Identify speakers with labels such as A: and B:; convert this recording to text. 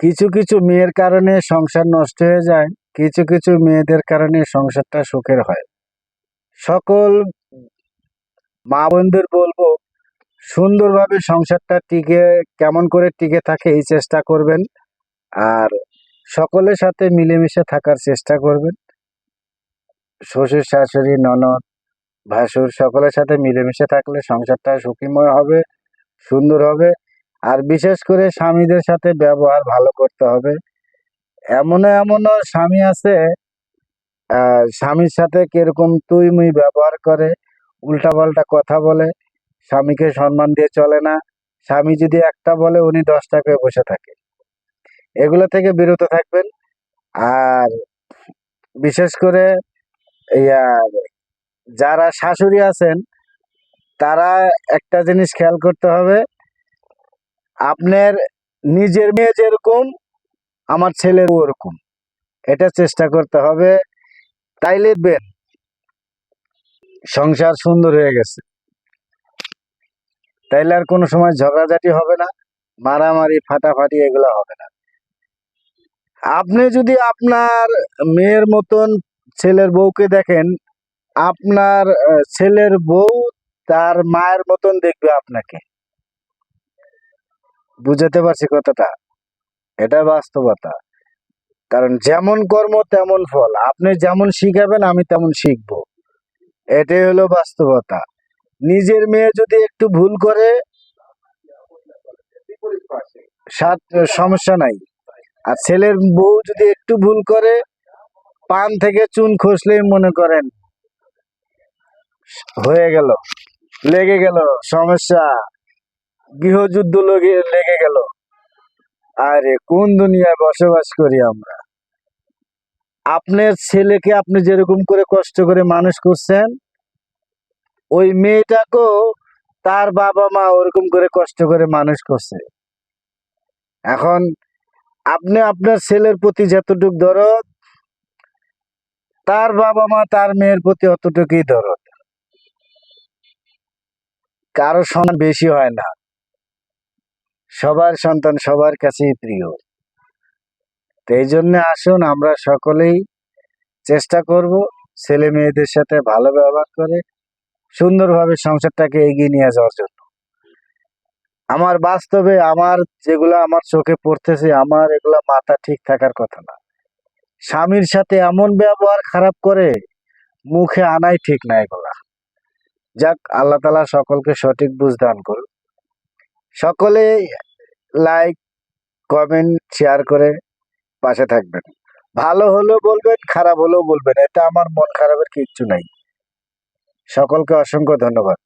A: কিছু কিছু মেয়ের কারণে সংসার নষ্ট হয়ে যায়, কিছু কিছু মেয়েদের কারণে সংসারটা সুখের হয়। সকল মা বোনদের বলবো, সুন্দরভাবে সংসারটা কেমন করে টিকে থাকে এই চেষ্টা করবেন। আর সকলের সাথে মিলেমিশে থাকার চেষ্টা করবেন। শ্বশুর শাশুড়ি ননদ ভাসুর সকলের সাথে মিলেমিশে থাকলে সংসারটা সুখীময় হবে, সুন্দর হবে। আর বিশেষ করে স্বামীদের সাথে ব্যবহার ভালো করতে হবে। এমনও এমনও স্বামী আছে, স্বামীর সাথে কিরকম তুই মুই ব্যবহার করে, উল্টাপাল্টা কথা বলে, স্বামীকে সম্মান দিয়ে চলে না। স্বামী যদি একটা বলে উনি 10টা করে বসে থাকে। এগুলো থেকে বিরত থাকবেন। আর বিশেষ করে ইয়া যারা শাশুড়ি আছেন তারা একটা জিনিস খেয়াল করতে হবে, আপনার নিজের মেয়ে যেরকম আমার ছেলের ওরকম, এটা চেষ্টা করতে হবে। তাইলে দেখবেন সংসার সুন্দর হয়ে গেছে। তাইলে আর কোনো সময় ঝগড়াঝাটি হবে না, মারামারি ফাটাফাটি এগুলো হবে না। আপনি যদি আপনার মেয়ের মতন ছেলের বউকে দেখেন, আপনার ছেলের বউ তার মায়ের মতন দেখবে আপনাকে। বুঝাতে পারছি কথাটা? এটা বাস্তবতা। কারণ যেমন কর্ম তেমন ফল, আপনি যেমন শিখাবেন আমি তেমন শিখবো। এটাই হলো বাস্তবতা। নিজের মেয়ে যদি একটু ভুল করে সমস্যা নাই, আর ছেলের বউ যদি একটু ভুল করে, পান থেকে চুন খসলেই মনে করেন হয়ে গেল, লেগে গেল সমস্যা, গৃহযুদ্ধ লেগে গেল। আরে কোন দুনিয়ায় বসবাস করি আমরা? আপনার ছেলেকে আপনি যেরকম করে কষ্ট করে মানুষ করছেন, ওই মেয়েটাকেও তার বাবা মা ওরকম করে কষ্ট করে মানুষ করছে। এখন আপনি আপনার ছেলের প্রতি যতটুক দরদ, তার বাবা মা তার মেয়ের প্রতি অতটুকুই দরদ। কারো সন্তান বেশি হয় না, সবার সন্তান সবার কাছেই প্রিয়। তো এই জন্য আসুন আমরা সকলেই চেষ্টা করব ছেলে মেয়েদের সাথে ভালো ব্যবহার করে সুন্দরভাবে সংসারটাকে এগিয়ে নিয়ে যাওয়ার জন্য। আমার বাস্তবে আমার যেগুলো আমার চোখে পড়তেছে, আমার এগুলা মাথা ঠিক থাকার কথা না। স্বামীর সাথে এমন ব্যবহার খারাপ করে, মুখে আনাই ঠিক না এগুলা। যাক, আল্লাহ তাআলা সকলকে সঠিক বুঝ দান করুন। সকলে লাইক কমেন্ট শেয়ার করে পাশে থাকবেন। ভালো হলেও বলবেন, খারাপ হলেও বলবেন, এটা আমার মন খারাপের কিচ্ছু নাই। সকলকে অসংখ্য ধন্যবাদ।